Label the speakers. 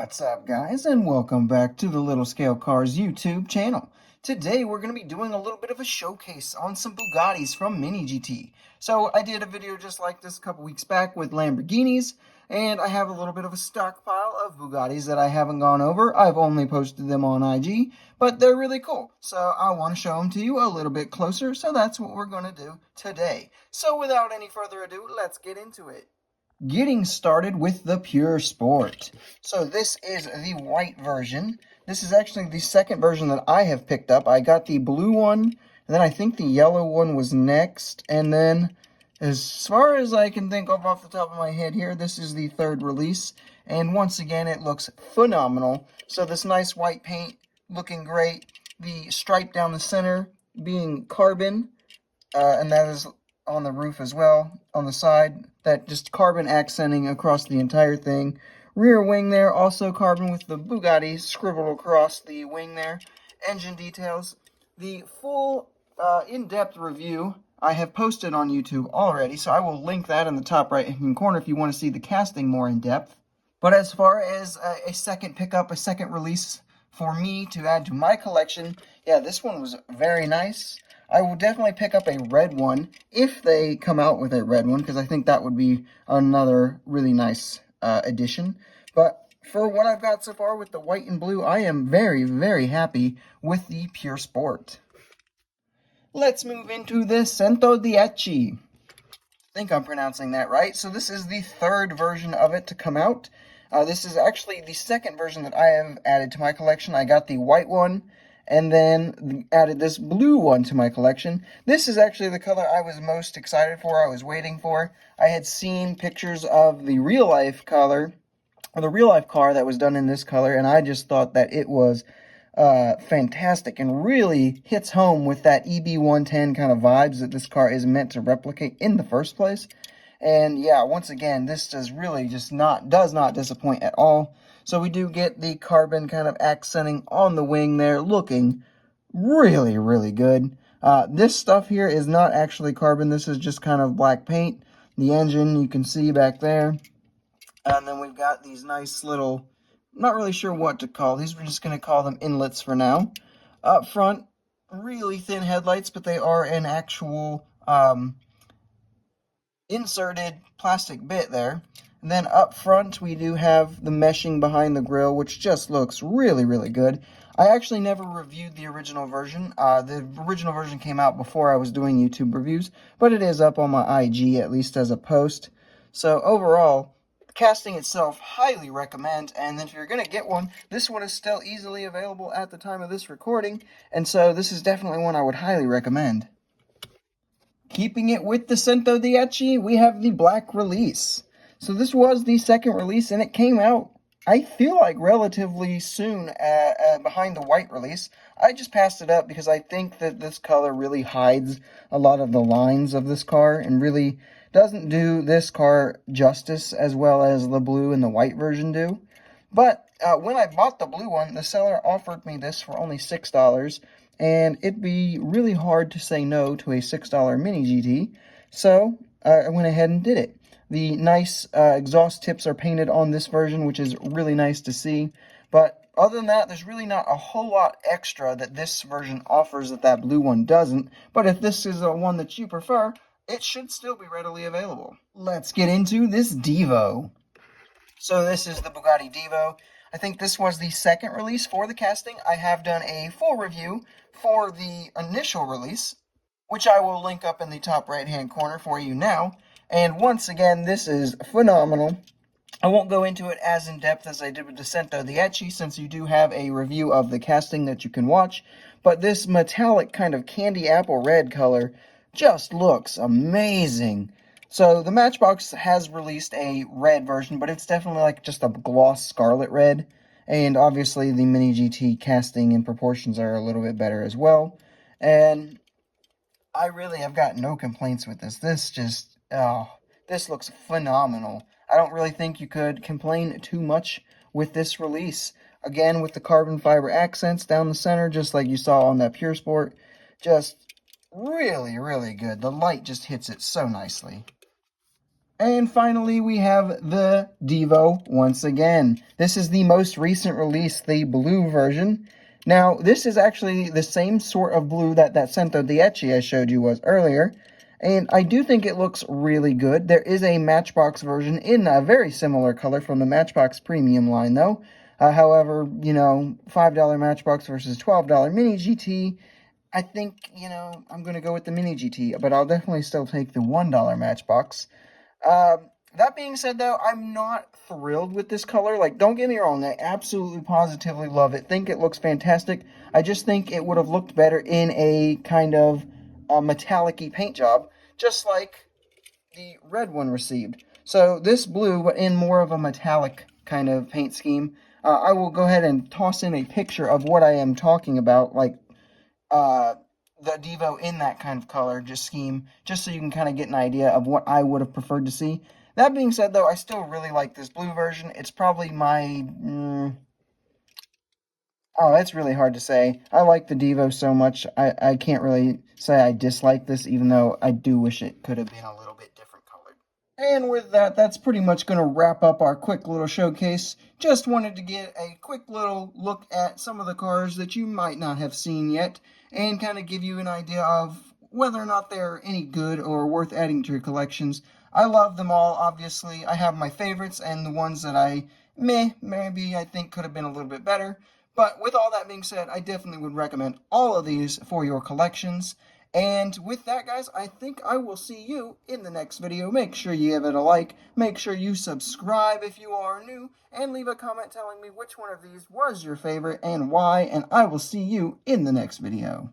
Speaker 1: What's up, guys, and welcome back to the Little Scale Cars YouTube channel. Today we're going to be doing a little bit of a showcase on some Bugattis from MiniGT. So I did a video just like this a couple weeks back with Lamborghinis, and I have a little bit of a stockpile of Bugattis that I haven't gone over. I've only posted them on IG, but they're really cool. So I want to show them to you a little bit closer, so that's what we're going to do today. So without any further ado, let's get into it. Getting started with the Pure Sport. So this is the white version. This is actually the second version that I have picked up. I got the blue one, and then I think the yellow one was next. And then, as far as I can think of off the top of my head here, this is the third release. And once again, it looks phenomenal. So this nice white paint looking great. The stripe down the center being carbon, and that is on the roof as well, on the side, that just carbon accenting across the entire thing. Rear wing there, also carbon with the Bugatti scribbled across the wing there. Engine details. The full in-depth review I have posted on YouTube already, so I will link that in the top right-hand corner if you want to see the casting more in depth. But as far as a second pickup, a second release for me to add to my collection, yeah, this one was very nice. I will definitely pick up a red one if they come out with a red one, because I think that would be another really nice addition. But for what I've got so far with the white and blue, I am very, very happy with the Pure Sport. Let's move into the Centodieci. I think I'm pronouncing that right. So this is the third version of it to come out. This is actually the second version that I have added to my collection. I got the white one, and then added this blue one to my collection. This is actually the color I was most excited for, I was waiting for. I had seen pictures of the real-life color, or the real-life car that was done in this color, and I just thought that it was fantastic and really hits home with that EB110 kind of vibes that this car is meant to replicate in the first place. And yeah, once again, this does not disappoint at all. So we do get the carbon kind of accenting on the wing there, looking really, really good. This stuff here is not actually carbon. This is just kind of black paint. The engine you can see back there. And then we've got these nice little, not really sure what to call these. We're just going to call them inlets for now. Up front, really thin headlights, but they are an actual inserted plastic bit there. And then up front, we do have the meshing behind the grille, which just looks really, really good. I actually never reviewed the original version. The original version came out before I was doing YouTube reviews, but it is up on my IG, at least as a post. So overall, casting itself, highly recommend. And then if you're going to get one, this one is still easily available at the time of this recording. And so this is definitely one I would highly recommend. Keeping it with the Centodieci, we have the black release. So this was the second release, and it came out, I feel like, relatively soon behind the white release. I just passed it up because I think that this color really hides a lot of the lines of this car and really doesn't do this car justice as well as the blue and the white version do. But when I bought the blue one, the seller offered me this for only $6, and it'd be really hard to say no to a $6 Mini GT, so I went ahead and did it. The nice exhaust tips are painted on this version, which is really nice to see. But other than that, there's really not a whole lot extra that this version offers that blue one doesn't. But if this is the one that you prefer, it should still be readily available. Let's get into this Divo. So this is the Bugatti Divo. I think this was the second release for the casting. I have done a full review for the initial release, which I will link up in the top right-hand corner for you now. And once again, this is phenomenal. I won't go into it as in-depth as I did with the Centodieci, since you do have a review of the casting that you can watch. But this metallic kind of candy apple red color just looks amazing. So the Matchbox has released a red version, but it's definitely like just a gloss scarlet red. And obviously the Mini GT casting and proportions are a little bit better as well. And I really have got no complaints with this. This looks phenomenal. I don't really think you could complain too much with this release. Again, with the carbon fiber accents down the center, just like you saw on that Pure Sport. Just really, really good. The light just hits it so nicely. And finally, we have the Divo once again. This is the most recent release, the blue version. Now, this is actually the same sort of blue that Centodieci I showed you was earlier. And I do think it looks really good. There is a Matchbox version in a very similar color from the Matchbox Premium line, though. However, you know, $5 Matchbox versus $12 Mini GT. I think, you know, I'm going to go with the Mini GT, but I'll definitely still take the $1 Matchbox. That being said, though, I'm not thrilled with this color. Like, don't get me wrong, I absolutely positively love it. Think it looks fantastic. I just think it would have looked better in a kind of metallic-y paint job, just like the red one received. So this blue, but in more of a metallic kind of paint scheme. I will go ahead and toss in a picture of what I am talking about, like uh, the Divo in that kind of color just scheme, just so you can kind of get an idea of what I would have preferred to see. That being said, though, I still really like this blue version. It's probably my... oh, that's really hard to say. I like the Divo so much, I can't really say I dislike this, even though I do wish it could have been a little bit different colored. And with that, that's pretty much going to wrap up our quick little showcase. Just wanted to get a quick little look at some of the cars that you might not have seen yet, and kind of give you an idea of whether or not they're any good or worth adding to your collections. I love them all, obviously. I have my favorites and the ones that maybe I think could have been a little bit better. But with all that being said, I definitely would recommend all of these for your collections. And with that, guys, I think I will see you in the next video. Make sure you give it a like, make sure you subscribe if you are new, and leave a comment telling me which one of these was your favorite and why, and I will see you in the next video.